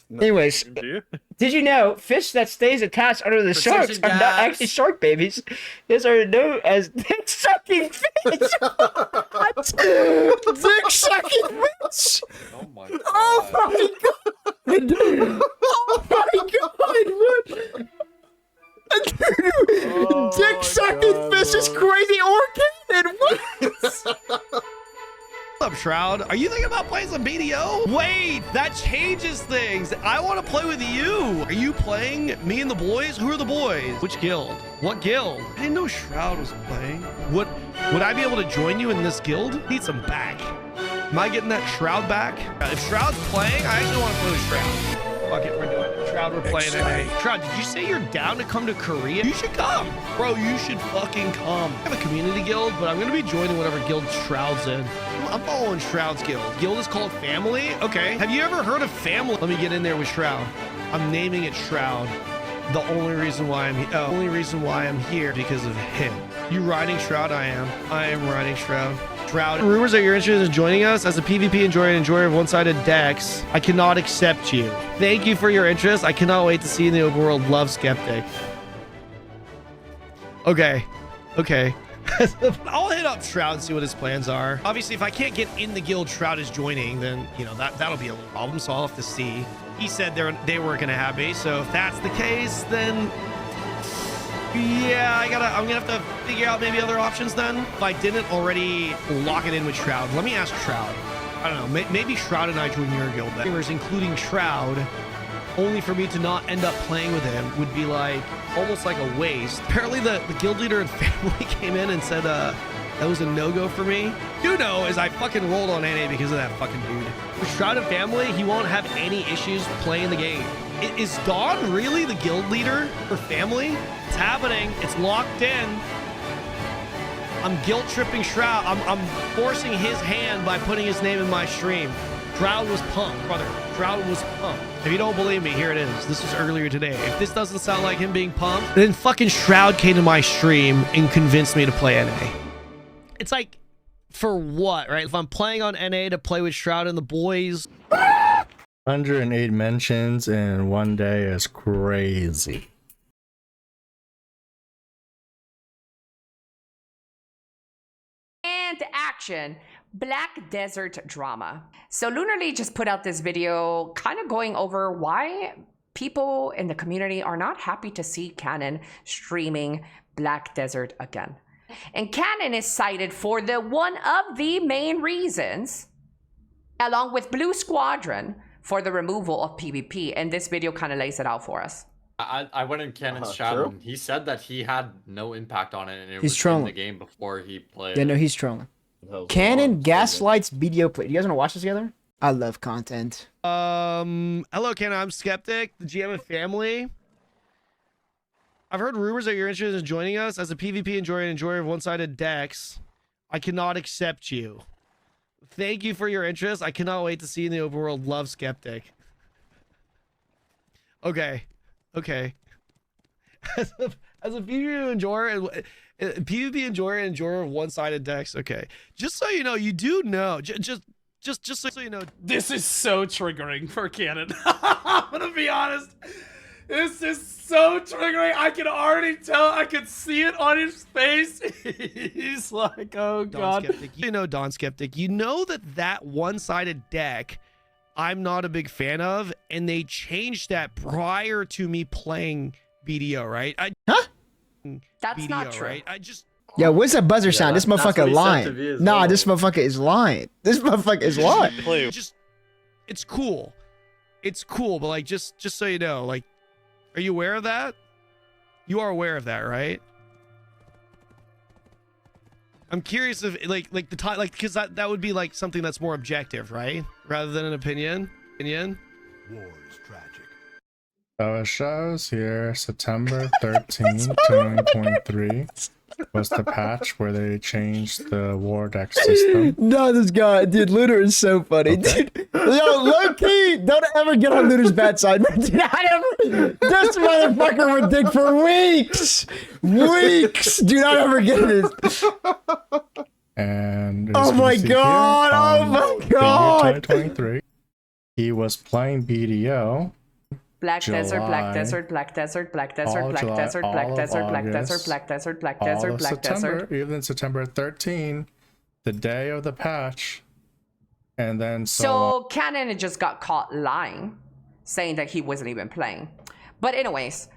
Anyways, did you know fish that stays attached under the sharks are not actually shark babies? These are known as dick-sucking fish. What? Dick-sucking fish. Oh my god. Oh my god. Oh my god. What? Dick-sucking fish is crazy orchid. What? What's up, Shroud? Are you thinking about playing some BDO? Wait, that changes things. I want to play with you. Are you playing me and the boys? Who are the boys? Which guild? What guild? I didn't know Shroud was playing. Would I be able to join you in this guild? Need some back. Am I getting that Shroud back? If Shroud's playing, I actually want to play with Shroud. Fuck it, we're doing it. Shroud, we're playing NA. Shroud, did you say you're down to come to Korea? You should come. Bro, you should fucking come. I have a community guild, but I'm going to be joining whatever guild Shroud's in. I'm following Shroud's guild. Guild is called Family? Okay. Have you ever heard of Family? Let me get in there with Shroud. I'm naming it Shroud. The only reason why I'm here because of him. You riding Shroud? I am. I am riding Shroud. Shroud. Rumors that you're interested in joining us as a PvP enjoyer and enjoyer of one-sided decks. I cannot accept you. Thank you for your interest. I cannot wait to see you in the open world. Love, Skeptic. Okay. Okay. I'll hit up Shroud and see what his plans are. Obviously, if I can't get in the guild Shroud is joining, then, you know, that'll be a little problem, so I'll have to see. He said they weren't going to have me, so if that's the case, then... yeah, I'm gonna have to figure out maybe other options then. If I didn't already lock it in with Shroud, let me ask Shroud. I don't know, maybe Shroud and I join your guild then. Including Shroud, only for me to not end up playing with him would be like, almost like a waste. Apparently the guild leader and family came in and said that was a no-go for me. You know, is I fucking rolled on NA because of that fucking dude. For Shroud and family, he won't have any issues playing the game. Is Dawn really the guild leader for family? It's happening. It's locked in. I'm guilt tripping Shroud. I'm forcing his hand by putting his name in my stream. Shroud was pumped, brother. Shroud was pumped. If you don't believe me, here it is. This was earlier today. If this doesn't sound like him being pumped, then fucking Shroud came to my stream and convinced me to play NA. It's like, for what, right? If I'm playing on NA to play with Shroud and the boys. 108 mentions in one day is crazy. And action, Black Desert drama. So LunarLe just put out this video kind of going over why people in the community are not happy to see Kanon streaming Black Desert again. And Kanon is cited for one of the main reasons, along with Blue Squadron, for the removal of PvP. And this video kind of lays it out for us. I went in Kanon's chat and he said that he had no impact on it and it He's was trolling. in the game before he played. Yeah, no, he's trolling. Kanon gaslights BDO play. Do you guys want to watch this together? I love content. Hello, Kanon. I'm Skeptic, the GM of Family. I've heard rumors that you're interested in joining us as a PvP enjoyer and enjoyer of one-sided decks. I cannot accept you. Thank you for your interest. I cannot wait to see you in the open world. Love, Skeptic. Okay. Okay. As a PvP enjoyer and enjoyer of one-sided decks. Okay. Just so you know, you do know. Just so you know. This is so triggering for Kanon. I'm gonna be honest. This is so triggering. I can already tell. I can see it on his face. He's like, oh god. Skeptic. You know, Don Skeptic. You know that one-sided deck I'm not a big fan of, and they changed that prior to me playing BDO, right? That's BDO, not true. right? I just... Yeah, what's that buzzer sound? This motherfucker lying. Nah, this motherfucker is lying. This motherfucker is lying. It's cool. It's cool, but like, just so you know, like, are you aware of that? You are aware of that, right? I'm curious if like the time, like, because that would be like something that's more objective, right? Rather than an opinion. War is tragic. So it shows here September 13th, 2023 was the patch where they changed the war deck system. No, this guy, dude, Lunar is so funny, dude. Yo, low key, don't ever get on Lunar's bad side, man. Dude, this motherfucker would dig for weeks. Weeks. Do not ever get this. And oh my god, oh my god. 2023, he was playing BDO. Black desert, black July, desert, black desert, black desert, all black July, desert, all black of desert, black desert, August, black desert, black all desert, of black September, desert. even September 13, the day of the patch, and then So Kanon just got caught lying, saying that he wasn't even playing. But anyways,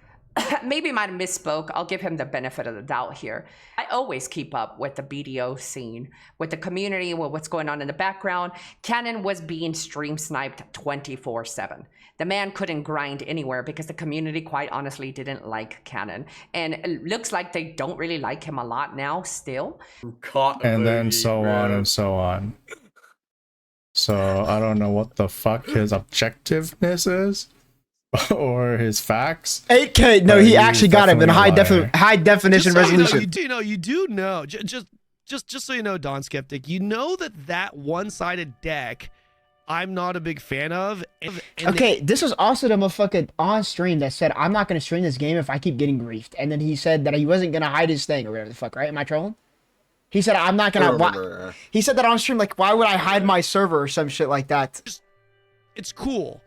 maybe might have misspoke. I'll give him the benefit of the doubt here. I always keep up with the BDO scene, with the community, with what's going on in the background. Kanon was being stream sniped 24/7. The man couldn't grind anywhere because the community quite honestly didn't like Kanon. And it looks like they don't really like him a lot now still. and then so on and so on. So I don't know what the fuck his objectiveness is or his facts. 8K. No, But he he's actually got him in definitely a liar. high definition Just so resolution. you do know. Just so you know, Don Skeptic, you know that one-sided deck, I'm not a big fan of. And Okay, this was also the motherfucker on stream that said, I'm not going to stream this game if I keep getting griefed. And then he said that he wasn't going to hide his thing or whatever the fuck, right? Am I trolling? He said, I'm not going to... He said that on stream, like, why would I hide my server or some shit like that? it's cool.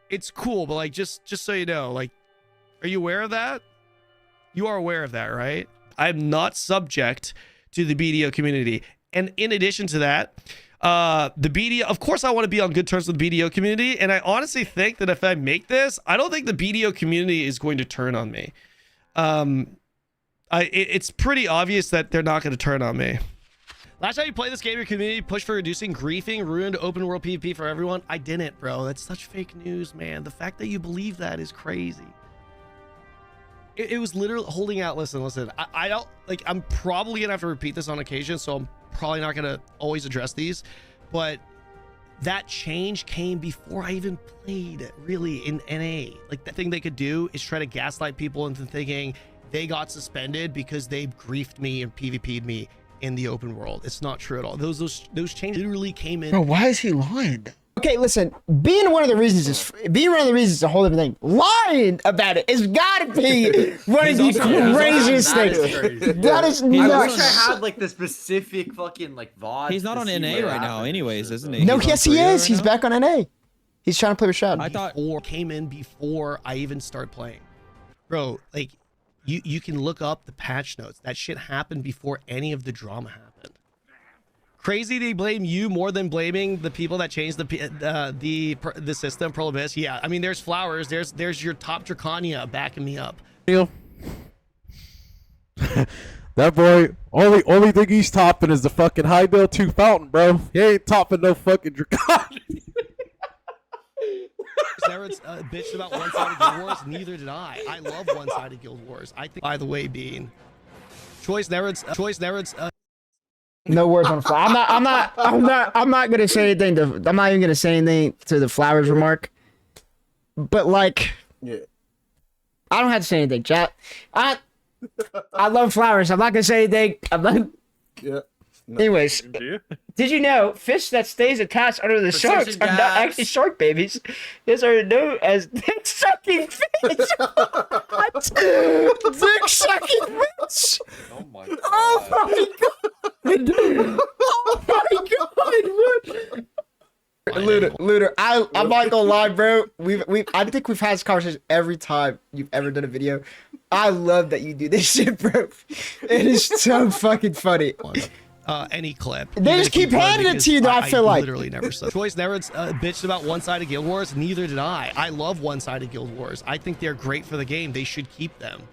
It's cool, but like just so you know, like, are you aware of that? You are aware of that, right? I'm not subject to the BDO community. And in addition to that, the BDO, of course I want to be on good terms with the BDO community, and I honestly think that if I make this, I don't think the BDO community is going to turn on me. It's pretty obvious that they're not going to turn on me. Last time you played this game, your community pushed for reducing griefing, ruined open world PvP for everyone. I didn't, bro. That's such fake news, man. The fact that you believe that is crazy. It was literally holding out. Listen. I don't, like, I'm probably gonna have to repeat this on occasion, so I'm probably not gonna always address these, but that change came before I even played really in NA. Like, the thing they could do is try to gaslight people into thinking they got suspended because they griefed me and PvP'd me in the open world. It's not true at all. Those changes literally came in. Bro, why is he lying? Okay, listen, being one of the reasons is a whole different thing. Lying about it has gotta be one of the craziest things. That is I nuts. wish I had like the specific fucking like VOD. He's not on NA right now anyways, isn't he? No, He's on yes he Korea is. right He's now? back on NA. He's trying to play with Shroud. I thought Or came in before I even start playing. Bro, like, you can look up the patch notes. That shit happened before any of the drama happened. Crazy they blame you more than blaming the people that changed the system. Pearl Abyss. Yeah, I mean, there's Flowers. There's your top Draconia backing me up. That boy, only thing he's topping is the fucking High Bill 2 fountain, bro. He ain't topping no fucking Dracon. Never bitched about one-sided Guild Wars. Neither did I. I love one-sided Guild Wars. I think, by the way, Bean. Choice never. No words on the flower. I'm not gonna say anything I'm not even gonna say anything to the Flowers remark. But like, yeah, I don't have to say anything, chat. I love Flowers. I'm not gonna say anything. I'm not. Yeah. Anyways, did you know fish that stays attached under the sharks are not actually shark babies? These are known as dick sucking fish. What? Dick sucking fish. Oh my god. Oh my god. Oh my god. Lunar, I'm not gonna lie, bro. I think we've had this conversation every time you've ever done a video. I love that you do this shit, bro. It is so fucking funny. Any clip. They just keep handing it to you, though, I feel like. Literally never saw. Choice never bitched about one-sided Guild Wars. Neither did I. I love one-sided Guild Wars. I think they're great for the game. They should keep them.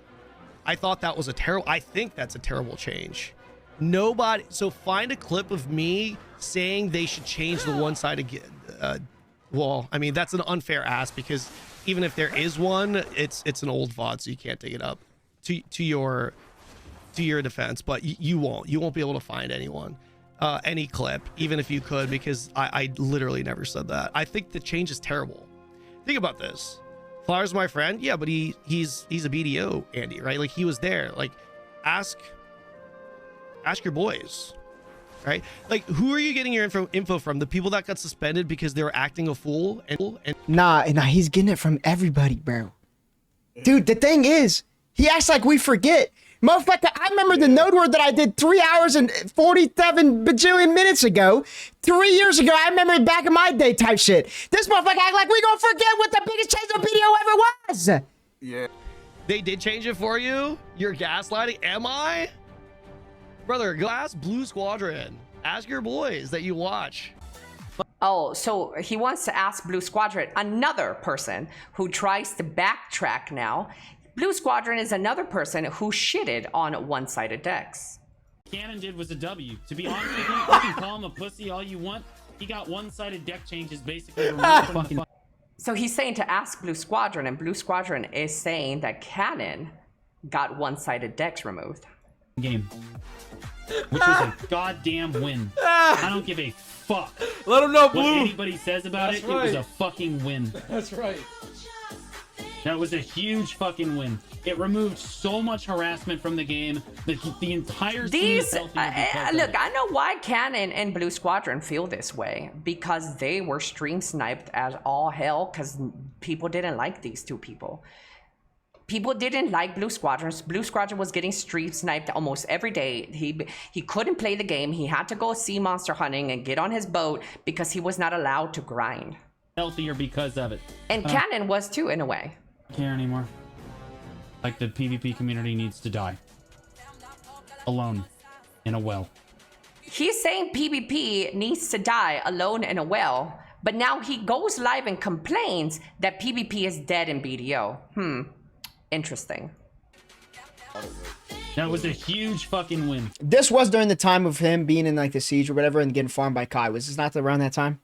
I thought that was I think that's a terrible change. Nobody. So find a clip of me saying they should change the one-sided. Well, I mean, that's an unfair ask because even if there is one, it's an old VOD, so you can't dig it up. To your defense, but you won't be able to find any clip, even if you could, because I literally never said that. I think the change is terrible. Think about this. Flowers, my friend, yeah, but he's a BDO, Andy, right? Like, he was there. Like, ask your boys, right? Like, who are you getting your info from? The people that got suspended because they were acting a fool? And Nah, he's getting it from everybody, bro. Dude, the thing is, he acts like we forget. Motherfucker, I remember the node word that I did 3 hours and 47 bajillion minutes ago. 3 years ago, I remember it back in my day type shit. This motherfucker act like we gonna forget what the biggest change of BDO ever was. Yeah. They did change it for you? You're gaslighting? Am I? Brother, go ask Blue Squadron. Ask your boys that you watch. Oh, so he wants to ask Blue Squadron, another person who tries to backtrack now. Blue Squadron is another person who shitted on one-sided decks. Kanon did was a W. To be honest with you, you can call him a pussy all you want. He got one-sided deck changes basically removed from the So he's saying to ask Blue Squadron, and Blue Squadron is saying that Kanon got one-sided decks removed. Game. Which was a goddamn win. I don't give a fuck. Let him know, Blue. What anybody says about it, right. It was a fucking win. That's right. That was a huge fucking win. It removed so much harassment from the game. The entire scene is healthier because of Look, it. I know why Kanon and Blue Squadron feel this way, because they were stream sniped as all hell because people didn't like these two people. People didn't like Blue Squadron. Blue Squadron was getting stream sniped almost every day. He couldn't play the game. He had to go sea monster hunting and get on his boat because he was not allowed to grind. Healthier because of it. And Kanon was too, in a way. I don't care anymore. Like, the PvP community needs to die. Alone. In a well. He's saying PvP needs to die alone in a well, but now he goes live and complains that PvP is dead in BDO. Interesting. That was a huge fucking win. This was during the time of him being in like the siege or whatever and getting farmed by Kai. Was this not around that time?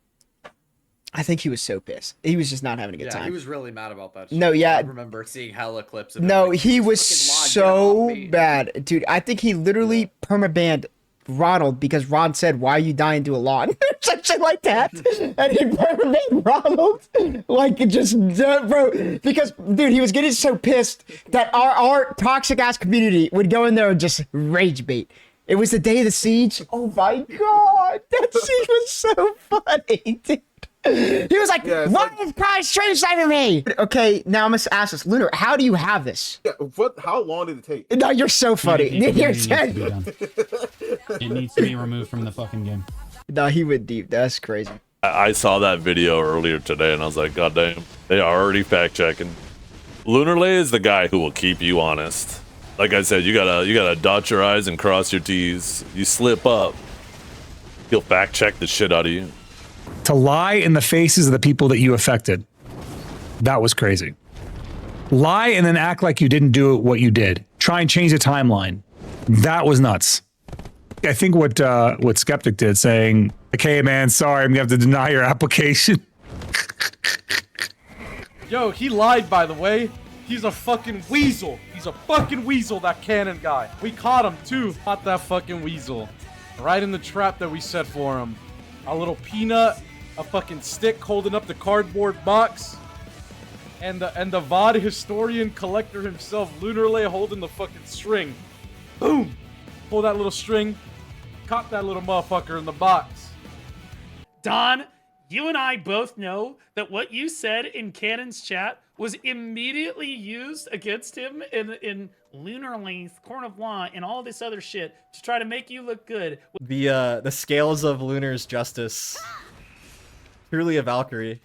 I think he was so pissed. He was just not having a good time. He was really mad about that shit. No, yeah. I remember seeing hella clips of him. No, Like, he was fucking log, get him off so me. bad. Dude, I think he literally permabanned Ronald because Ron said, "Why are you dying to a lawn?" Something like that. And he permabanned Ronald. Like, just, bro. Because, dude, he was getting so pissed that our toxic ass community would go in there and just rage bait. It was the day of the siege. Oh my god. That siege was so funny, dude. He was like, why is Kai stream sniping me? Okay, now I must ask this. Lunar, how do you have this? Yeah, how long did it take? No, you're so funny. PvP You're community needs to be done. It needs to be removed from the fucking game. No, he went deep. That's crazy. I saw that video earlier today and I was like, God damn, they are already fact checking. LunarLe is the guy who will keep you honest. Like I said, you gotta dot your I's and cross your T's. You slip up, he'll fact check the shit out of you. To lie in the faces of the people that you affected. That was crazy. Lie and then act like you didn't do what you did. Try and change the timeline. That was nuts. I think what Skeptic did, saying, "Okay, man, sorry, I'm gonna have to deny your application." Yo, he lied, by the way. He's a fucking weasel. He's a fucking weasel, that Kanon guy. We caught him too. Caught that fucking weasel. Right in the trap that we set for him. A little peanut, a fucking stick holding up the cardboard box, and the VOD historian collector himself, LunarLe, holding the fucking string. Boom! Pull that little string, caught that little motherfucker in the box. Don, you and I both know that what you said in Kanon's chat was immediately used against him in LunarLe's Court of Law and all this other shit to try to make you look good. The scales of Lunar's justice. Truly a Valkyrie.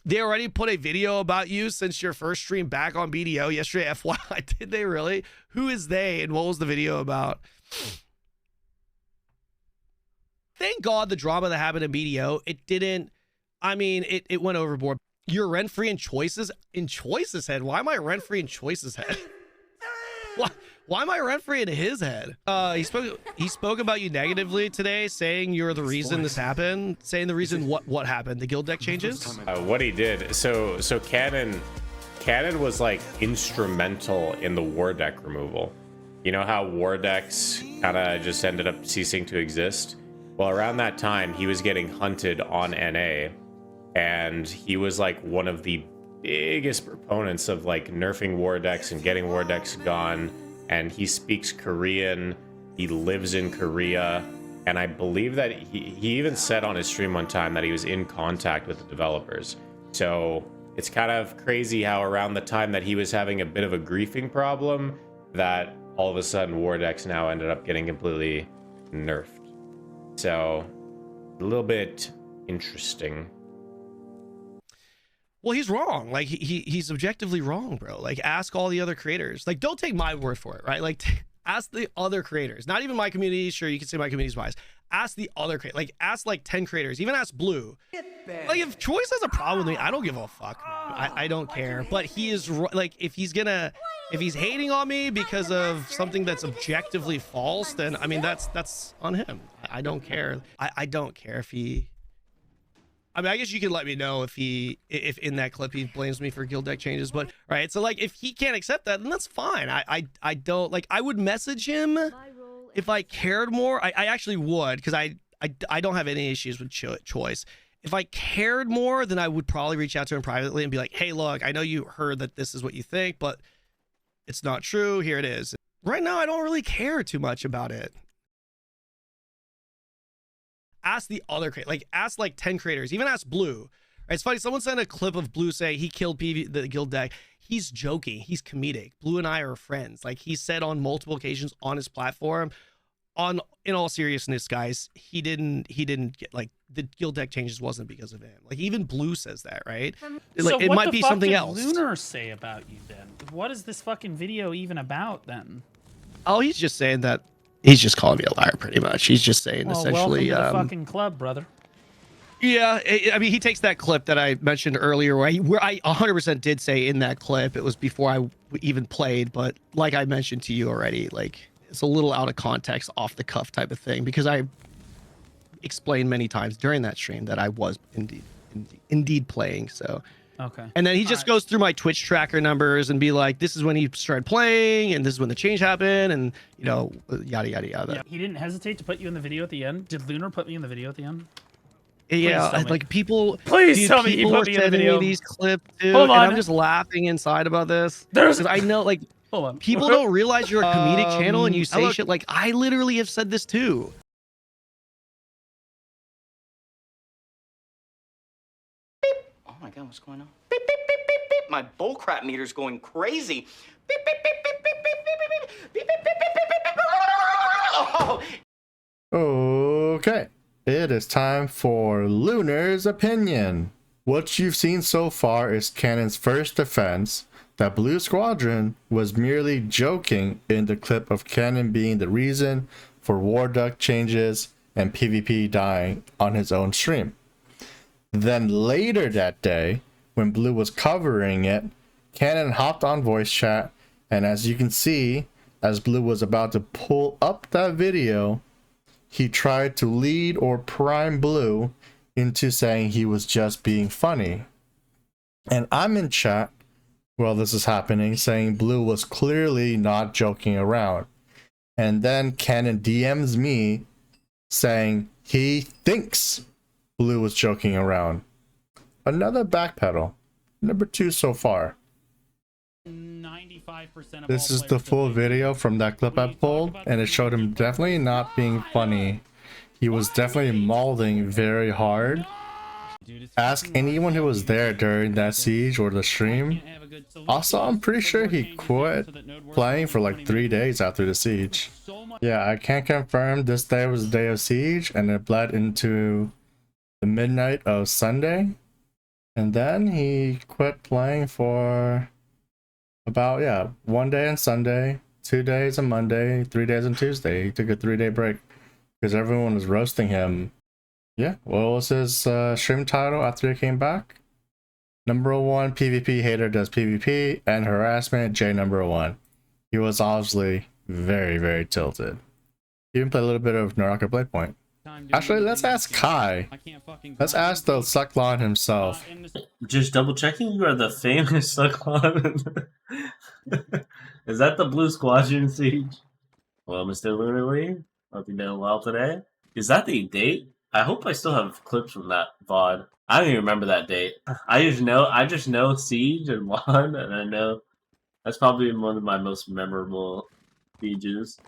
They already put a video about you since your first stream back on BDO yesterday. FYI, did they really? Who is they and what was the video about? Thank God the drama that happened in BDO, it didn't, I mean, it went overboard. You're rent-free in Choice's head. Why am I rent-free in Choice's head? Why am I rent-free in his head? He spoke about you negatively today, saying you're the reason this happened, saying the reason what happened, the guild deck changes? What he did, so Kanon was like instrumental in the war deck removal. You know how war decks kind of just ended up ceasing to exist? Well, around that time, he was getting hunted on NA, and he was like one of the biggest proponents of like nerfing war decks and getting war decks gone. And he speaks Korean, he lives in Korea, and I believe that he even said on his stream one time that he was in contact with the developers. So it's kind of crazy how around the time that he was having a bit of a griefing problem, that all of a sudden war decks now ended up getting completely nerfed. So a little bit interesting. Well, he's wrong. Like he's objectively wrong, bro. Like ask all the other creators. Like don't take my word for it, right? Like ask the other creators. Not even my community. Sure, you can say my community's biased. Ask the other creators. Like ask like 10 creators. Even ask Blue. Like if Choice has a problem with me, I don't give a fuck. I don't care. But he is like if he's hating on me because of something that's objectively false, then I mean that's on him. I don't care. I don't care if he. I mean, I guess you can let me know if in that clip he blames me for guild deck changes, but right. So like, if he can't accept that, then that's fine. I don't like. I would message him if I cared more. I actually would, because I don't have any issues with Choice. If I cared more, then I would probably reach out to him privately and be like, hey, look, I know you heard that this is what you think, but it's not true. Here it is. Right now, I don't really care too much about it. Ask the other creators, like ask like 10 creators, even ask Blue. It's funny, someone sent a clip of Blue saying he killed the guild deck. He's joking, he's comedic. Blue and I are friends. Like he said on multiple occasions on his platform, in all seriousness, guys, he didn't get, like, the guild deck changes wasn't because of him. Like even Blue says that, right? Like so it might be something else. else. Lunar say about you then? What is this fucking video even about then? Oh, he's just saying that. He's just calling me a liar, pretty much. He's just saying essentially. Welcome to the fucking club, brother. Yeah, I mean, he takes that clip that I mentioned earlier, where I 100% did say in that clip, it was before I even played, but like I mentioned to you already, like it's a little out of context, off the cuff type of thing, because I explained many times during that stream that I was indeed playing. So. Okay. And then he just goes through my Twitch tracker numbers and be like, this is when he started playing, and this is when the change happened, and you know, yada yada yada. Yeah, he didn't hesitate to put you in the video at the end. Did Lunar put me in the video at the end? Yeah, like people. Please tell me he put me in the video. These clips, dude, Hold on. and I'm just laughing inside about this. Because I know, like, people don't realize you're a comedic channel and you say shit like, I literally have said this too. Oh my god, what's going on? Beep, beep, beep, beep, beep. My bullcrap meter's going crazy. Beep, beep, beep, beep, beep, beep, beep, beep, beep, beep, beep, beep, beep, beep, beep. Oh. Okay, it is time for Lunar's opinion. What you've seen so far is Kanon's first defense that Blue Squadron was merely joking in the clip of Kanon being the reason for war duck changes and PvP dying on his own stream. Then later that day, when Blue was covering it, Kanon hopped on voice chat, and as you can see, as Blue was about to pull up that video, he tried to lead or prime Blue into saying he was just being funny. And I'm in chat while this is happening saying Blue was clearly not joking around. And then Kanon DMs me saying he thinks Blue was joking around. Another backpedal. Number 2 so far. 95% of This is the full video from that clip I pulled, and it showed him definitely not being funny. He was definitely mauling very hard. Ask anyone who was there during that siege or the stream. Also, I'm pretty sure he quit playing for like 3 days after the siege. Yeah, I can confirm this day was the day of siege, and it bled into the midnight of Sunday. And then he quit playing for about, yeah, 1 day on Sunday, 2 days on Monday, 3 days on Tuesday. He took a 3-day break because everyone was roasting him. Yeah, what was his stream title after he came back? Number 1 PvP hater does PvP and harassment, J number 1. He was obviously very, very tilted. He even played a little bit of Naraka Playpoint. Actually, let's ask Kai. Let's ask the Sucklon himself. Just double checking, you are the famous Sucklon. Is that the Blue Squadron siege? Well, Mr. LunarLe, hope you're doing well today. Is that the date? I hope I still have clips from that VOD. I don't even remember that date. I just know Siege and WAN, and I know that's probably one of my most memorable sieges.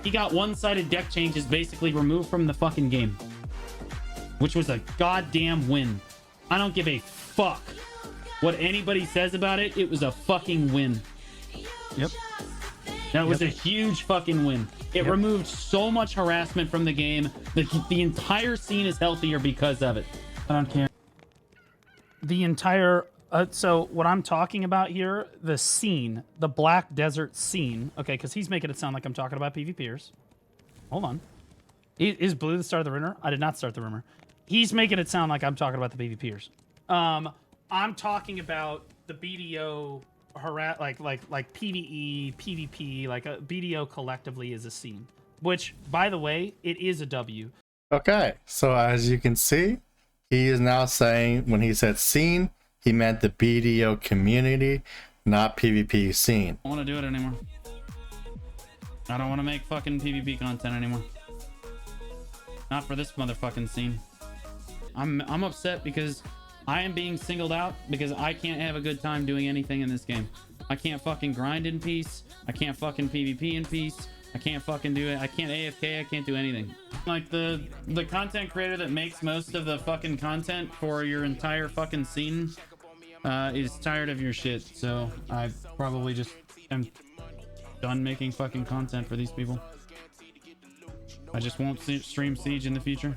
He got one-sided deck changes basically removed from the fucking game, which was a goddamn win. I don't give a fuck what anybody says about it. It was a fucking win. Yep. That was a huge fucking win. It removed so much harassment from the game. The entire scene is healthier because of it. I don't care. The entire so what I'm talking about here, the scene, the Black Desert scene, okay, because he's making it sound like I'm talking about PvPers. Hold on. Is Blue the start of the rumor? I did not start the rumor. He's making it sound like I'm talking about the PvPers. I'm talking about the BDO like PvE, PvP, like a BDO collectively is a scene. Which, by the way, it is a W. Okay, so as you can see, he is now saying when he said scene, he meant the BDO community, not PvP scene. I don't want to do it anymore. I don't want to make fucking PvP content anymore. Not for this motherfucking scene. I'm upset because I am being singled out because I can't have a good time doing anything in this game. I can't fucking grind in peace. I can't fucking PvP in peace. I can't fucking do it. I can't AFK. I can't do anything. Like the content creator that makes most of the fucking content for your entire fucking scene is tired of your shit. So I probably just am done making fucking content for these people. I just won't stream Siege in the future.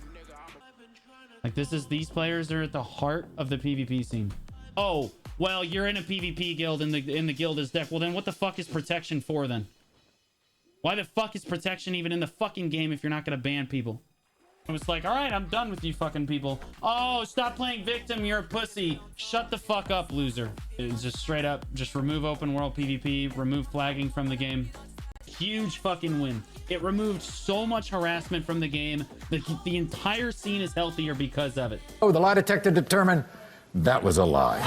Like these players are at the heart of the PvP scene. Oh, well, you're in a PvP guild and the guild is deck. Well, then what the fuck is protection for then? Why the fuck is protection even in the fucking game if you're not gonna ban people? It was like, all right, I'm done with you fucking people. Oh, stop playing victim, you're a pussy. Shut the fuck up, loser. It's just straight up, just remove open world PvP, remove flagging from the game. Huge fucking win. It removed so much harassment from the game. The entire scene is healthier because of it. Oh, the lie detector determined that was a lie.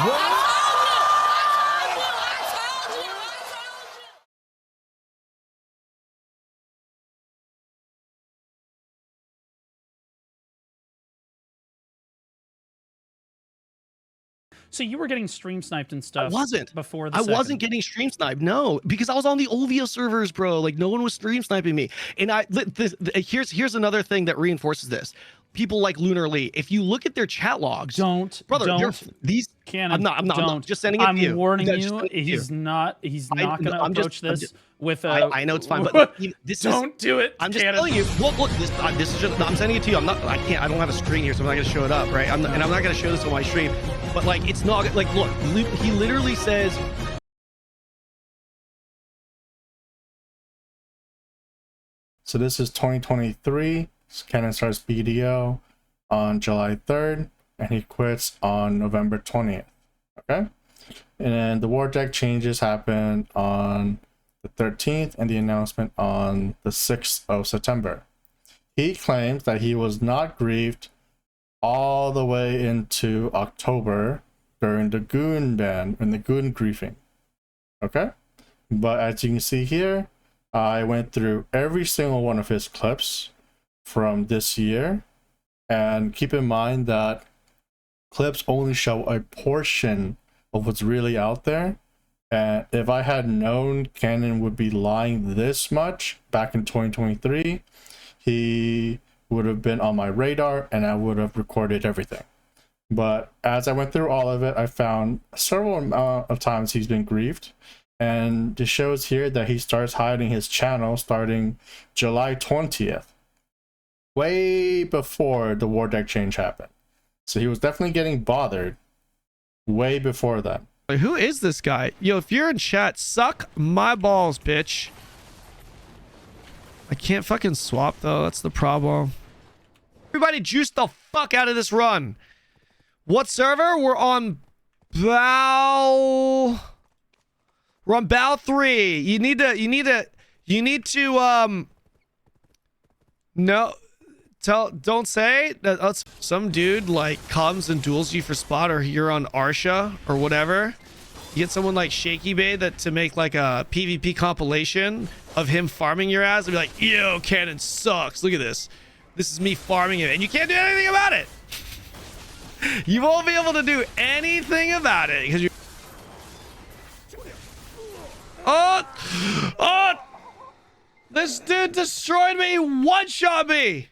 So you were getting stream sniped and stuff. I wasn't. Before the I wasn't getting stream sniped. No, because I was on the OVO servers, bro. Like no one was stream sniping me. And here's another thing that reinforces this. People like LunarLe, if you look at their chat logs, brother, these Canon, I'm not just sending it to you. I'm warning you, he's not gonna approach this with a. I know it's fine, but don't do it. I'm just telling you. Look, this is just. I'm sending it to you. I don't have a screen here, so I'm not gonna show it up, right? And I'm not gonna show this on my stream. But like, it's not like, look, he literally says. So this is 2023. Kanon starts BDO on July 3rd, and he quits on November 20th. Okay? And then the war deck changes happen on the 13th, and the announcement on the 6th of September. He claims that he was not grieved all the way into October during the goon ban and the goon griefing. Okay? But as you can see here, I went through every single one of his clips from this year, and keep in mind that clips only show a portion of what's really out there, and if I had known Kanon would be lying this much back in 2023, he would have been on my radar and I would have recorded everything. But as I went through all of it, I found several amount of times he's been grieved, and it shows here that he starts hiding his channel starting July 20th. Way before the war deck change happened. So he was definitely getting bothered way before that. Who is this guy? Yo, if you're in chat, suck my balls, bitch. I can't fucking swap though, that's the problem. Everybody juice the fuck out of this run. What server? We're on Bow. We're on Bow 3. You need to no. Don't say that. Some dude like comes and duels you for spot, or you're on Arsha or whatever. You get someone like Shaky Bay to make like a PvP compilation of him farming your ass and be like, yo, Kanon sucks. Look at this. This is me farming him, and you can't do anything about it. You won't be able to do anything about it because you. Oh! This dude destroyed me, one-shot me!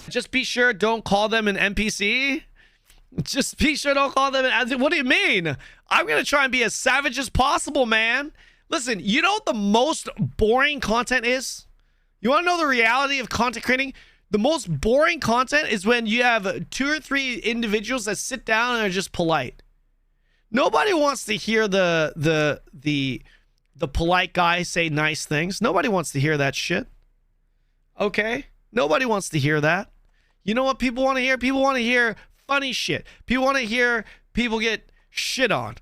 Just be sure don't call them an NPC. Just be sure don't call them an... What do you mean? I'm going to try and be as savage as possible, man. Listen, you know what the most boring content is? You want to know the reality of content creating? The most boring content is when you have 2 or 3 individuals that sit down and are just polite. Nobody wants to hear the polite guy say nice things. Nobody wants to hear that shit. Okay? Nobody wants to hear that. You know what people want to hear? People want to hear funny shit. People want to hear people get shit on.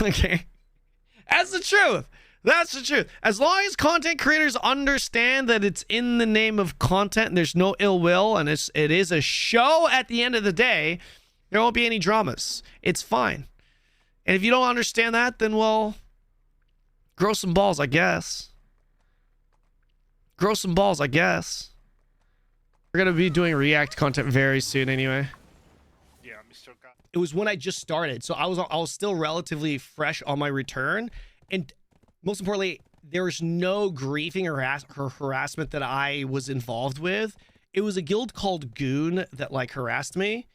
Okay? That's the truth. That's the truth. As long as content creators understand that it's in the name of content and there's no ill will and it is a show at the end of the day, there won't be any dramas. It's fine. And if you don't understand that, then, well, grow some balls, I guess. Grow some balls, I guess. We're going to be doing React content very soon anyway. Yeah, Mr. It was when I just started, so I was still relatively fresh on my return, and most importantly, there was no griefing or harassment that I was involved with. It was a guild called Goon that like harassed me.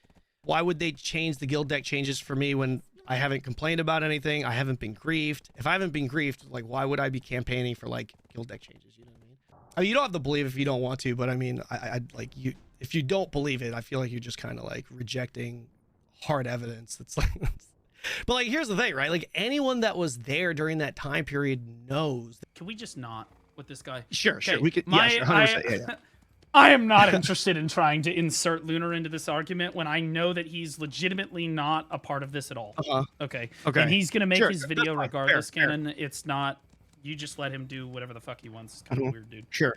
Why would they change the guild deck changes for me when I haven't complained about anything? I haven't been griefed. If I haven't been griefed, like, why would I be campaigning for like guild deck changes? You know what I mean? I mean, you don't have to believe if you don't want to, but I mean, I like you. If you don't believe it, I feel like you're just kind of like rejecting hard evidence. That's like, but like, here's the thing, right? Like, anyone that was there during that time period knows. Can we just not with this guy? Sure, Okay, sure. We could. my- Yeah, sure, 100%. Yeah. I am not interested in trying to insert Lunar into this argument when I know that he's legitimately not a part of this at all. Okay. Okay. And he's gonna make Sure, his that's video fine. regardless, Fair, Canon. It's not. You just let him do whatever the fuck he wants. It's kind of weird, dude. Sure.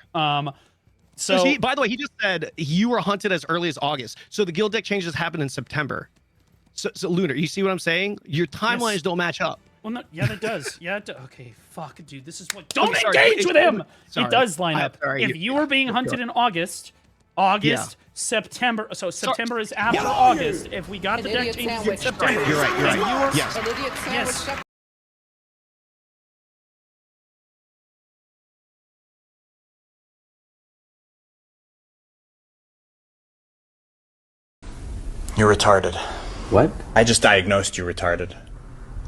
So he, by the way, he just said you were hunted as early as August. So the guild deck changes happened in September. So Lunar, you see what I'm saying? Your timelines don't match up. Well, no, yeah, that does. Yeah, okay, fuck, dude. This is what. Don't Okay, sorry, engage with him. sorry. It does line I- up. sorry, If you were being hunted in August, September. So September is after August. If we got the deck changes in September, You're right. You're then right. you were- Yes. Yes. You're retarded. What? I just diagnosed you retarded.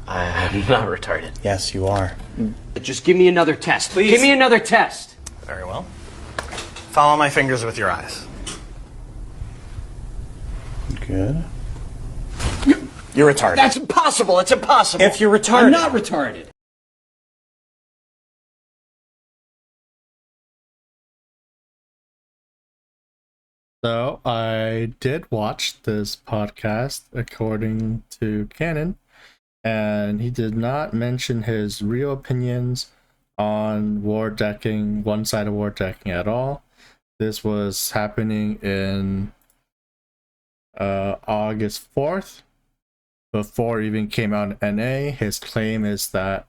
I'm not retarded. Yes, you are. Just give me another test. Please. Give me another test. Very well. Follow my fingers with your eyes. Good. You're retarded. That's impossible. It's impossible. If you're retarded. I'm not retarded. So I did watch this podcast according to Kanon, and he did not mention his real opinions on war decking, one-sided war decking at all. This was happening in August 4th, before it even came out in NA. His claim is that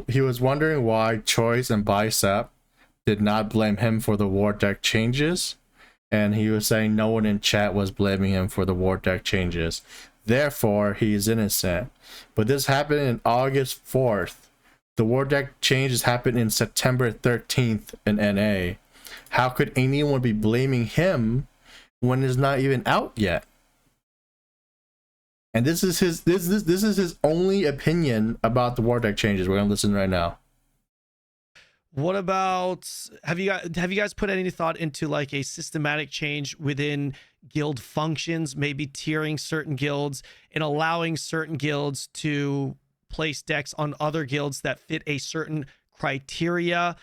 he was wondering why Choice and Bicep did not blame him for the war deck changes. And he was saying no one in chat was blaming him for the war deck changes. Therefore, he is innocent. But this happened in August 4th. The war deck changes happened in September 13th in NA. How could anyone be blaming him when it's not even out yet? And this is his only opinion about the war deck changes. We're gonna listen right now. What about, have you guys put any thought into like a systematic change within guild functions, maybe tiering certain guilds and allowing certain guilds to place decks on other guilds that fit a certain criteria?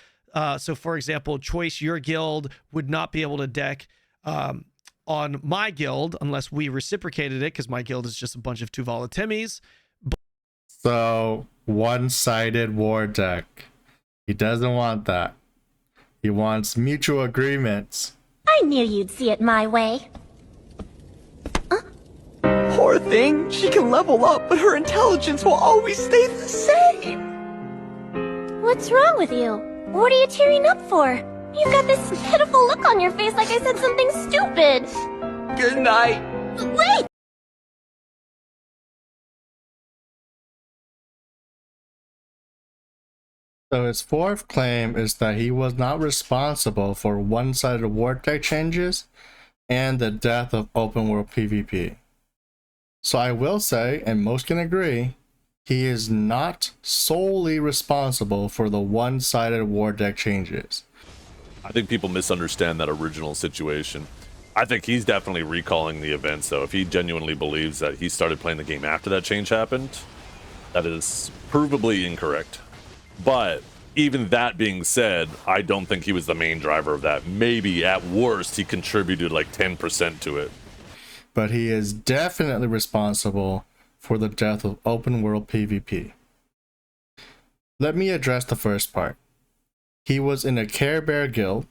So for example, Choice, your guild would not be able to deck on my guild unless we reciprocated it, because my guild is just a bunch of Tuvala Timmies. So, one-sided war deck. He doesn't want that. He wants mutual agreements. I knew you'd see it my way. Poor thing. She can level up, but her intelligence will always stay the same. What's wrong with you? What are you tearing up for? You've got this pitiful look on your face like I said something stupid. Good night. Wait! So his fourth claim is that he was not responsible for one-sided war deck changes and the death of open world PvP. So I will say, and most can agree, he is not solely responsible for the one-sided war deck changes. I think people misunderstand that original situation. I think he's definitely recalling the events, though. If he genuinely believes that he started playing the game after that change happened, that is provably incorrect. But even that being said, I don't think he was the main driver of that. Maybe at worst he contributed like 10% to it. But he is definitely responsible for the death of open world PvP. Let me address the first part. He was in a Care Bear guild.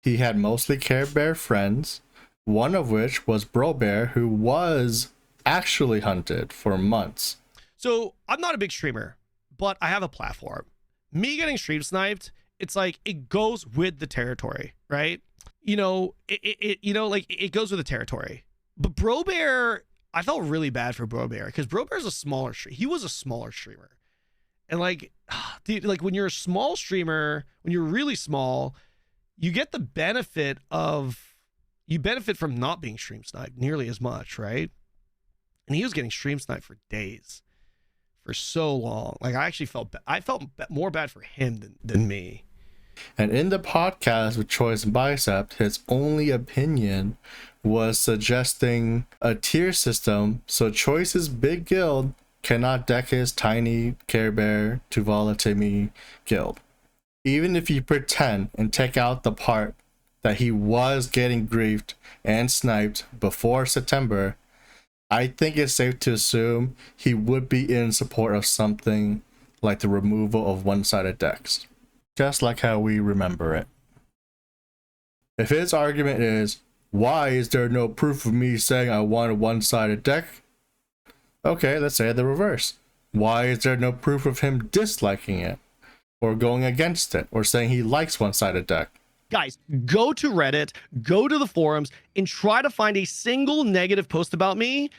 He had mostly Care Bear friends, one of which was Bro Bear, who was actually hunted for months. So I'm not a big streamer, but I have a platform. Me getting stream sniped, it's like it goes with the territory, right? You know, it goes with the territory. But Bro Bear, I felt really bad for Bro Bear because Bro Bear's a smaller streamer. He was a smaller streamer. And like, dude, like when you're a small streamer, when you're really small, you get the benefit from not being stream sniped nearly as much, right? And he was getting stream sniped for days, for so long. Like I actually felt more bad for him than me. And in the podcast with Choice and Bicep, his only opinion was suggesting a tier system so Choice's big guild cannot deck his tiny Care Bear Tuvala Timmy guild. Even if you pretend and take out the part that he was getting griefed and sniped before September, I think it's safe to assume he would be in support of something like the removal of one-sided decks. Just like how we remember it. If his argument is, why is there no proof of me saying I want a one-sided deck? Okay, let's say the reverse. Why is there no proof of him disliking it? Or going against it? Or saying he likes one-sided deck? Guys, go to Reddit, go to the forums, and try to find a single negative post about me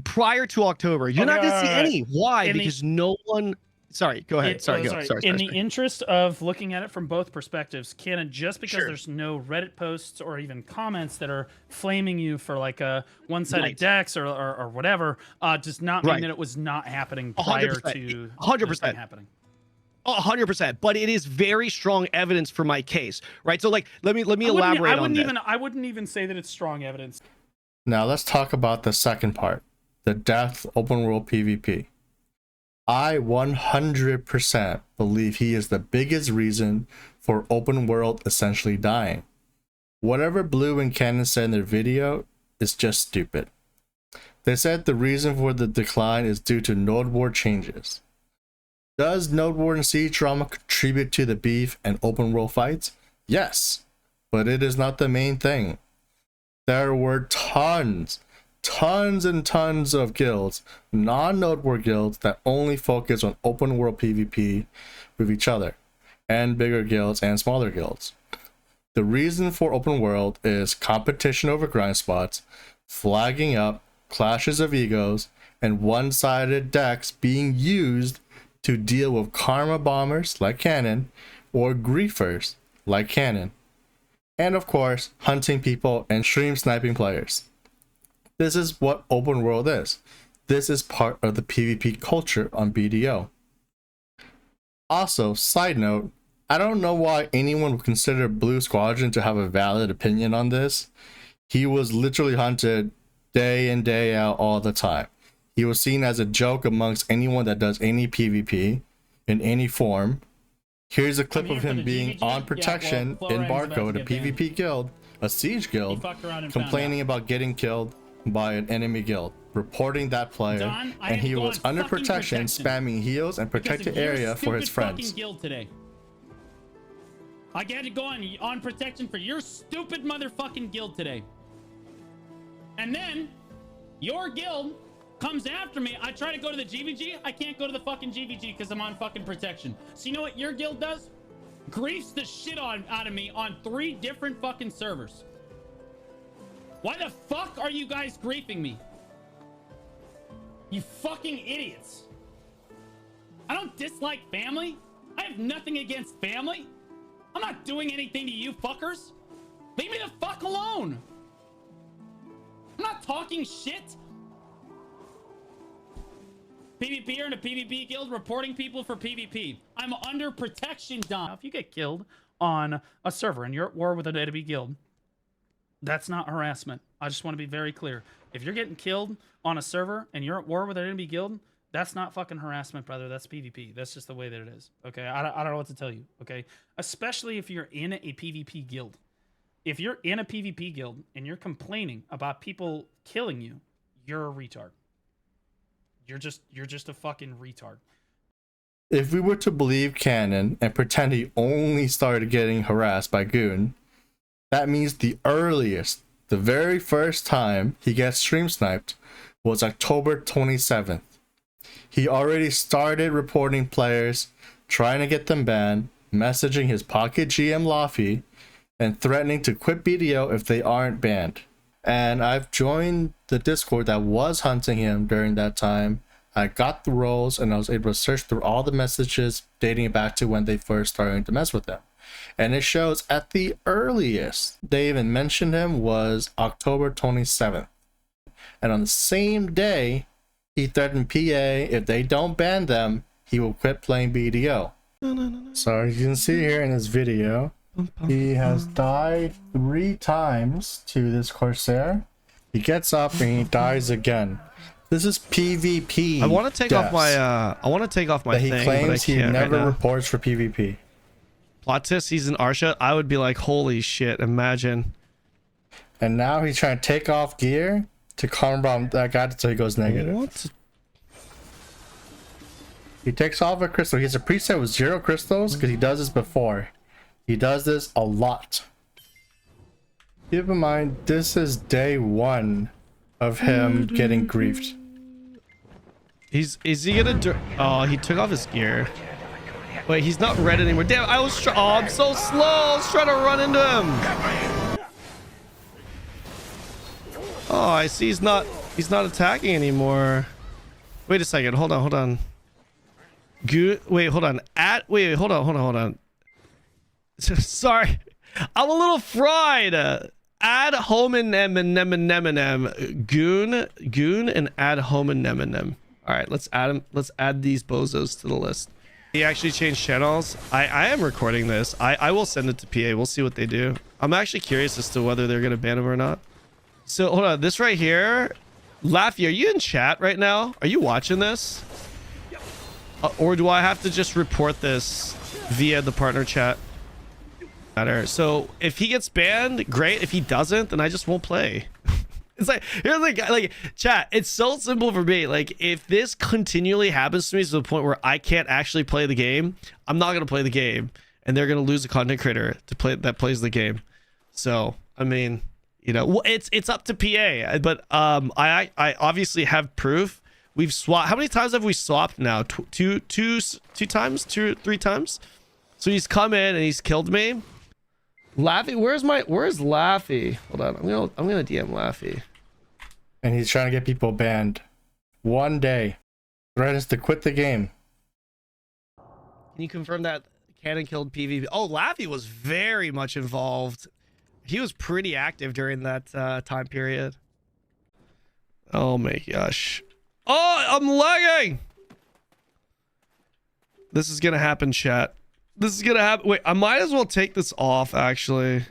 prior to October. You're not going to see any. Why? Because no one... Sorry, go ahead. Sorry. In the interest of looking at it from both perspectives, Kanon, just because there's no Reddit posts or even comments that are flaming you for like a one-sided decks or whatever, does not mean that it was not happening prior to 100% happening. 100%, but it is very strong evidence for my case, right? So like, let me elaborate on that. I wouldn't even say that it's strong evidence. Now let's talk about the second part, the death open world PvP. I 100% believe he is the biggest reason for open world essentially dying. Whatever Blue and Kanon said in their video is just stupid. They said the reason for the decline is due to node war changes. Does node war and siege drama contribute to the beef and open world fights? Yes, but it is not the main thing. There were tons and tons of guilds, non-node war guilds that only focus on open world PvP with each other, and bigger guilds and smaller guilds. The reason for open world is competition over grind spots, flagging up, clashes of egos, and one-sided decks being used to deal with karma bombers like Kanon or griefers like Kanon, and of course hunting people and stream sniping players. This is what open world is. This is part of the PvP culture on BDO. Also, side note, I don't know why anyone would consider Blue Squadron to have a valid opinion on this. He was literally hunted day in, day out, all the time. He was seen as a joke amongst anyone that does any PvP in any form. Here's a clip of him being on protection in Barcode, a PvP guild, a siege guild, complaining about getting killed by an enemy guild, reporting that player, and he was under protection, spamming heals and protected area for his friends. Guild today. I got to go on protection for your stupid motherfucking guild today. And then your guild comes after me, I try to go to the GVG. I can't go to the fucking GVG because I'm on fucking protection. So you know what your guild does? Griefs the shit out of me on 3 different fucking servers. Why the fuck are you guys griefing me? You fucking idiots. I don't dislike family. I have nothing against family. I'm not doing anything to you fuckers. Leave me the fuck alone. I'm not talking shit. PvPer in a PvP guild reporting people for PvP. I'm under protection, Dom. Now, if you get killed on a server and you're at war with an enemy guild, that's not harassment. I just want to be very clear. If you're getting killed on a server and you're at war with an enemy guild, that's not fucking harassment, brother. That's PvP. That's just the way that it is. Okay, I don't know what to tell you. Okay, especially if you're in a PvP guild. If you're in a PvP guild and you're complaining about people killing you, you're a retard. You're just a fucking retard. If we were to believe Kanon and pretend he only started getting harassed by Goon, that means the earliest, the very first time he gets stream sniped was October 27th. He already started reporting players, trying to get them banned, messaging his pocket GM Laffy, and threatening to quit BDO if they aren't banned. And I've joined the Discord that was hunting him during that time. I got the roles and I was able to search through all the messages dating back to when they first started to mess with him. And it shows at the earliest they even mentioned him was October 27th. And on the same day, he threatened PA if they don't ban them, he will quit playing BDO. So as you can see here in this video, he has died 3 times to this Corsair. He gets up and he dies again. This is PvP. I want to take off my he thing, claims but I he can't never right now. reports for PvP. Plot twist, he's in Arsha. I would be like, holy shit, imagine. And now he's trying to take off gear to karma bomb that guy until he goes negative. What? He takes off a crystal. He has a preset with 0 crystals because he does this before. He does this a lot. Keep in mind, this is day 1 of him getting griefed. Is he gonna do? Oh, he took off his gear. Wait, he's not red anymore. Damn, I was oh, I'm so slow. I was trying to run into him. Oh, I see he's not attacking anymore. Wait a second. Hold on. Wait, hold on. Hold on. Sorry. I'm a little fried. Add homonym goon and add homonym. All right, let's add him. Let's add these bozos to the list. He actually changed channels. I am recording this. I will send it to PA. We'll see what they do. I'm actually curious as to whether they're gonna ban him or not. So hold on, this right here, Laffy, are you in chat right now? Are you watching this? Or do I have to just report this via the partner chat? So if he gets banned, great. If he doesn't, then I just won't play. It's like, here's like chat, it's so simple for me. Like, if this continually happens to me to the point where I can't actually play the game, I'm not gonna play the game, and they're gonna lose a content creator to play that plays the game. So I mean, you know, well, it's up to PA, but I obviously have proof. We've swapped. How many times have we swapped now? Two times, 2 or 3 times. So he's come in and he's killed me. Laffy, where's Laffy? Hold on, I'm gonna DM Laffy. And he's trying to get people banned. 1 day. Threatens to quit the game. Can you confirm that Kanon killed PvP? Oh, Laffy was very much involved. He was pretty active during that time period. Oh my gosh. Oh, I'm lagging. This is gonna happen, chat. This is gonna happen. Wait, I might as well take this off, actually.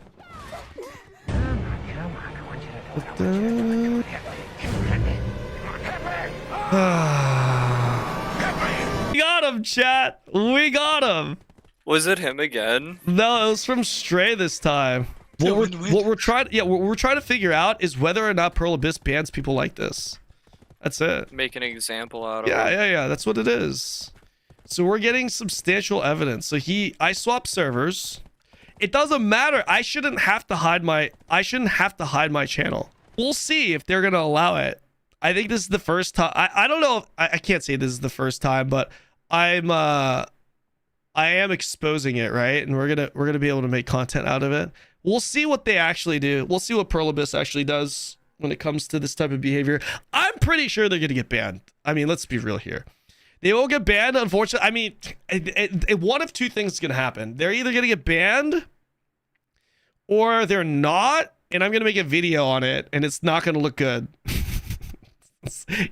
We got him, chat. We got him. Was it him again? No, it was from Stray this time. What we're trying to figure out is whether or not Pearl Abyss bans people like this. That's it. Make an example out of it. Yeah. That's what it is. So we're getting substantial evidence. So I swapped servers. It doesn't matter. I shouldn't have to hide my channel. We'll see if they're gonna allow it. I think this is the first time. I don't know if I can't say this is the first time, but I am exposing it, right? And we're gonna be able to make content out of it. We'll see what they actually do. We'll see what Perlibus actually does when it comes to this type of behavior. I'm pretty sure they're gonna get banned. I mean, let's be real here. They will get banned, unfortunately. I mean, one of two things is gonna happen. They're either gonna get banned or they're not, and I'm gonna make a video on it, and it's not gonna look good.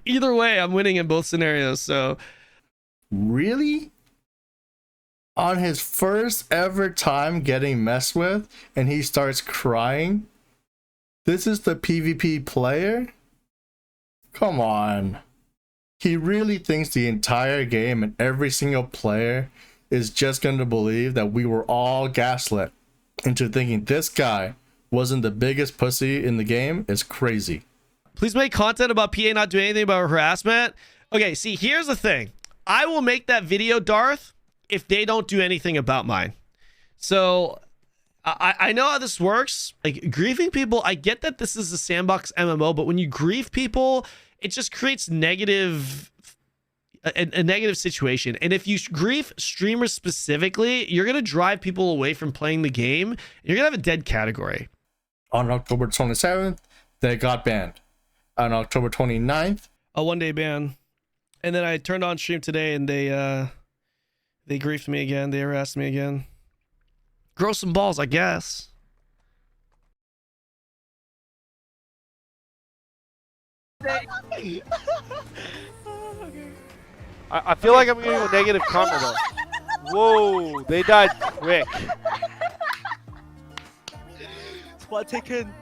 Either way, I'm winning in both scenarios. So, really? On his first ever time getting messed with, and he starts crying? This is the PvP player? Come on. He really thinks the entire game and every single player is just going to believe that we were all gaslit into thinking this guy wasn't the biggest pussy in the game is crazy. Please make content about PA not doing anything about harassment. Okay, see, here's the thing. I will make that video, Darth, if they don't do anything about mine. So I know how this works. Like, griefing people, I get that this is a sandbox MMO, but when you grief people, it just creates a negative situation. And if you grief streamers specifically, you're going to drive people away from playing the game. You're going to have a dead category. On October 27th, they got banned. On October 29th, a one-day ban. And then I turned on stream today and they griefed me again. They harassed me again. Grow some balls, I guess. I feel like I'm getting a negative karma though. Whoa, they died quick. Spot taken.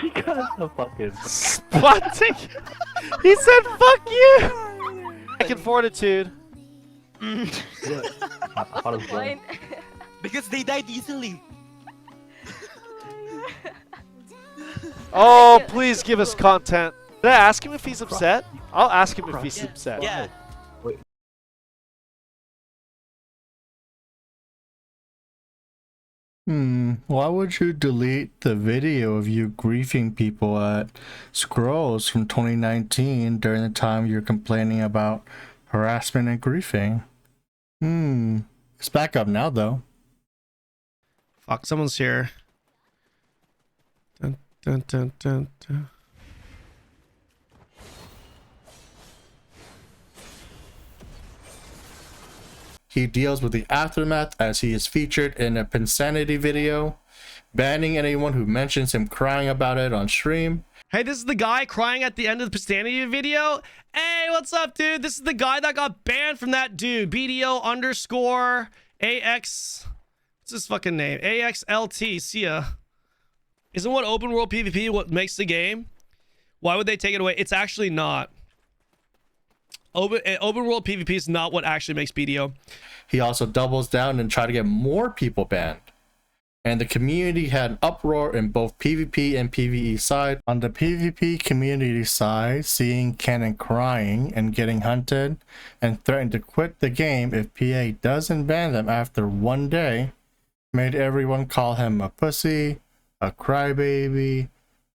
You guys are fucking Spot taken. He said fuck you. Back in fortitude. Because they died easily. Oh, please give us content. Did I ask him if he's upset? I'll ask him if he's upset. Yeah. Why would you delete the video of you griefing people at Scrolls from 2019 during the time you're complaining about harassment and griefing? It's back up now though. Fuck, someone's here. Dun, dun, dun, dun, dun. He deals with the aftermath as he is featured in a Pinsanity video, banning anyone who mentions him crying about it on stream. Hey, this is the guy crying at the end of the Pistanity video. Hey, what's up, dude? This is the guy that got banned from that dude. BDO underscore AX. What's his fucking name? AXLT. See ya. Isn't what open world PvP what makes the game? Why would they take it away? It's actually not. Open world PvP is not what actually makes BDO. He also doubles down and tries to get more people banned. And the community had an uproar in both PvP and PvE side. On the PvP community side, seeing Kanon crying and getting hunted and threatened to quit the game if PA doesn't ban them after one day, made everyone call him a pussy, a crybaby,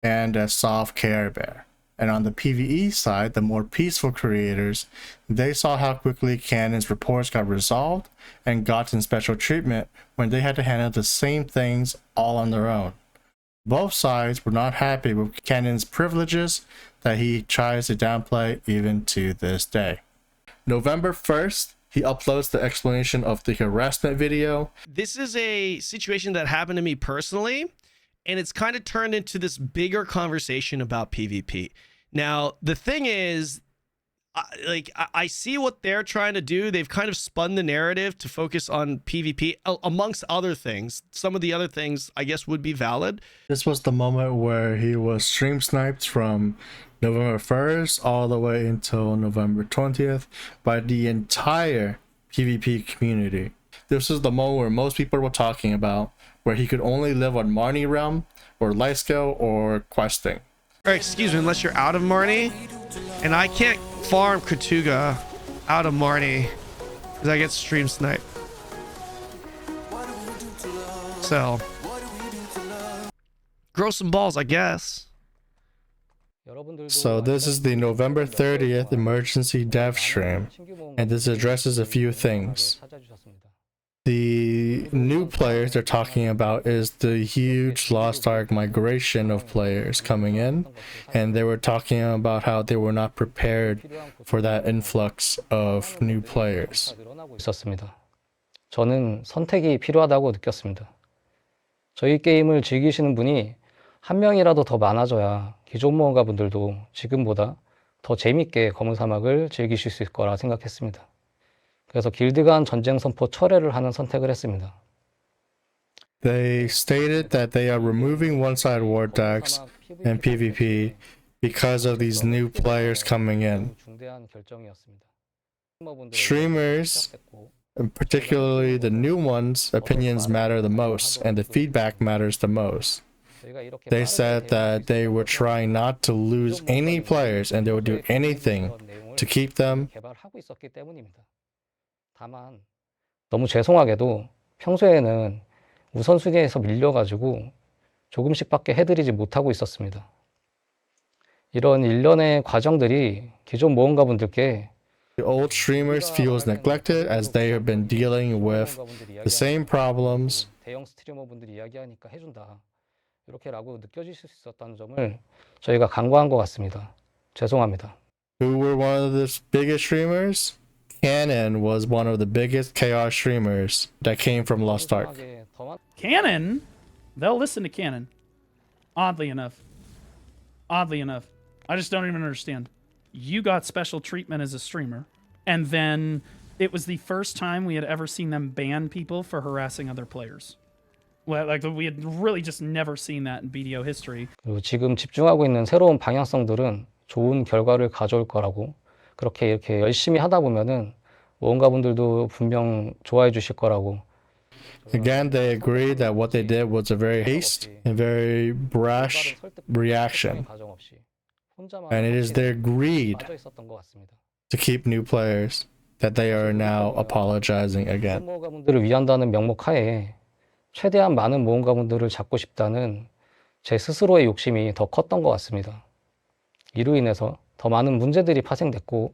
and a soft Care Bear. And on the PvE side, the more peaceful creators, they saw how quickly Kanon's reports got resolved and gotten special treatment when they had to handle the same things all on their own. Both sides were not happy with Kanon's privileges that he tries to downplay even to this day. November 1st, he uploads the explanation of the harassment video. This is a situation that happened to me personally, and it's kind of turned into this bigger conversation about PvP. Now, the thing is, I see what they're trying to do. They've kind of spun the narrative to focus on PvP, amongst other things. Some of the other things, I guess, would be valid. This was the moment where he was stream sniped from November 1st all the way until November 20th by the entire PvP community. This was the moment where most people were talking about, where he could only live on Marnie Realm or Lifescale or questing. Or excuse me, unless you're out of Marnie, and I can't farm Katuga out of Marnie because I get stream sniped. So, grow some balls, I guess. So this is the November 30th emergency dev stream, and this addresses a few things. The new players they're talking about is the huge Lost Ark migration of players coming in, and they were talking about how they were not prepared for that influx of new players. 있었습니다. 저는 선택이 필요하다고 느꼈습니다. 저희 게임을 즐기시는 분이 한 명이라도 더 많아져야 기존 모험가 분들도 지금보다 더 재밌게 검은 사막을 즐기실 수 있을 거라 생각했습니다. 그래서 길드 간 전쟁 선포 철회를 하는 선택을 했습니다. They stated that they are removing one-side war decks and PvP because of these new players coming in. 중대한 결정이었습니다. Streamers, particularly the new ones, opinions matter the most, and the feedback matters the most. They said that they were trying not to lose any players and they would do anything to keep them. 다만 너무 죄송하게도 평소에는 우선순위에서 밀려가지고 조금씩밖에 해드리지 못하고 있었습니다. 이런 일련의 과정들이 기존 모험가분들께 The old streamers feels neglected as they have been dealing with the same problems. 대형 스트리머분들이 이야기하니까 해준다. 이렇게라고 느껴지실 수 있었다는 점을 저희가 간과한 것 같습니다. 죄송합니다. Who were one of the biggest streamers? Kanon was one of the biggest KR streamers that came from Lost Ark. Kanon? They'll listen to Kanon. Oddly enough. Oddly enough. I just don't even understand. You got special treatment as a streamer, and then it was the first time we had ever seen them ban people for harassing other players. Well, like we had really just never seen that in BDO history. 그리고 지금 집중하고 있는 새로운 방향성들은 좋은 결과를 가져올 거라고 그렇게 이렇게 열심히 하다 보면은 모험가분들도 분명 좋아해 주실 거라고. Again, they agreed that what they did was a very hasty and very brash reaction. And it is their greed to keep new players that they are now apologizing again. 모험가분들을 위한다는 명목 하에 최대한 많은 모험가분들을 잡고 싶다는 제 스스로의 욕심이 더 컸던 것 같습니다. 이로 인해서 더 많은 문제들이 파생됐고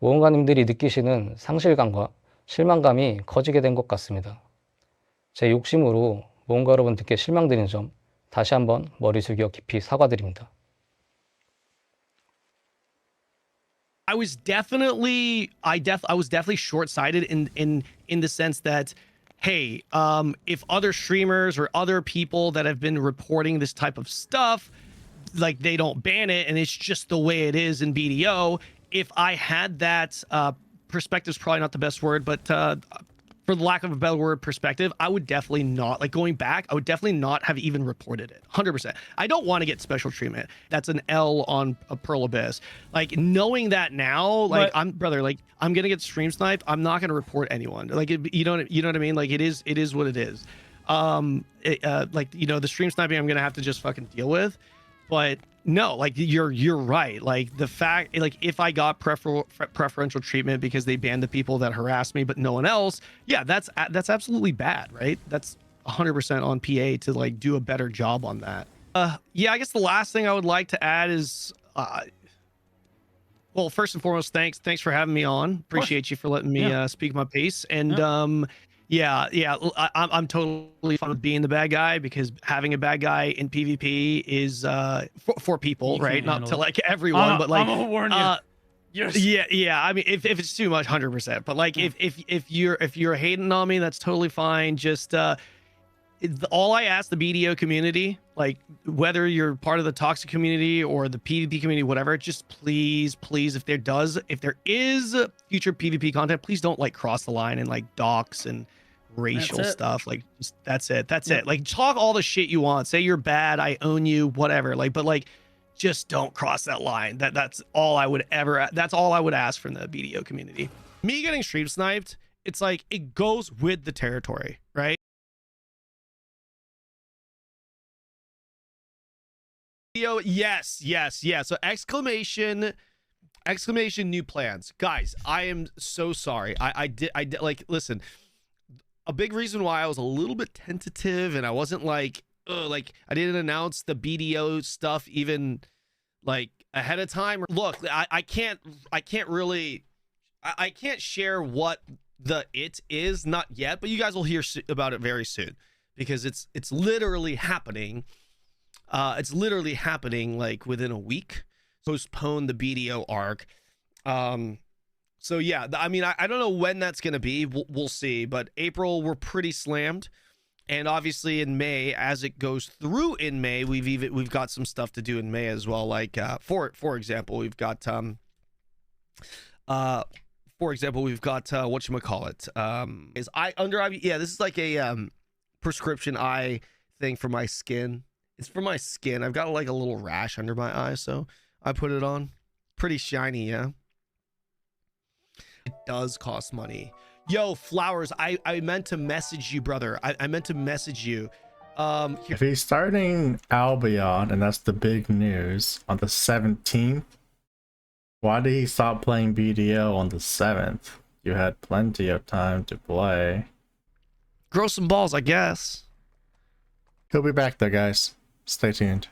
모험가님들이 느끼시는 상실감과 실망감이 커지게 된 것 같습니다. 제 욕심으로 모험가 여러분들께 실망드린 점 다시 한번 머리 숙여 깊이 사과드립니다. I was definitely short-sighted in the sense that, hey, if other streamers or other people that have been reporting this type of stuff, like they don't ban it and it's just the way it is in BDO, if I had that perspective is probably not the best word, but for the lack of a better word, perspective, I would definitely not, like going back, I would definitely not have even reported it. 100%. I don't want to get special treatment. That's an L on a Pearl Abyss. Like knowing that now, like I'm going to get stream sniped. I'm not going to report anyone. Like, you know what I mean? Like it is what it is. Like, you know, the stream sniping I'm going to have to just fucking deal with. But no, like you're right. Like the fact, like if I got preferential treatment because they banned the people that harassed me, but no one else, yeah, that's absolutely bad, right? That's 100% on PA to like do a better job on that. Yeah, I guess the last thing I would like to add is, well, first and foremost, thanks for having me on. Appreciate you for letting me speak my piece. And yeah, I'm totally fine with being the bad guy because having a bad guy in PvP is for people, right? Not to like everyone, but like I'm gonna warn you. Yeah. I mean, if it's too much, 100%. But like, if you're hating on me, that's totally fine. Just all I ask the BDO community, like whether you're part of the toxic community or the PvP community, whatever, just please, if there is future PvP content, please don't like cross the line and like dox and racial stuff. Like just, that's it. Like talk all the shit you want. Say you're bad, I own you, whatever. Like, but like, just don't cross that line. That's all I would ask from the BDO community. Me getting stream sniped, it's like it goes with the territory, right? Yes. So exclamation new plans. Guys, I am so sorry. I did like, listen, a big reason why I was a little bit tentative and I wasn't like I didn't announce the BDO stuff even like ahead of time. Look, I can't share what the it is, not yet, but you guys will hear about it very soon, because it's literally happening. It's literally happening like within a week. Postpone the BDO arc. So yeah, I mean, I don't know when that's gonna be. We'll see. But April, we're pretty slammed, and obviously in May, as it goes through in May, we've got some stuff to do in May as well. Like for example, we've got whatchamacallit, is eye under eye. Yeah, this is like a prescription eye thing for my skin. It's for my skin. I've got like a little rash under my eye, so I put it on. Pretty shiny, yeah. It does cost money. Yo, Flowers, I meant to message you, brother. I meant to message you. If he's starting Albion, and that's the big news, on the 17th, why did he stop playing BDO on the 7th? You had plenty of time to play. Grow some balls, I guess. He'll be back there, guys. Stay tuned.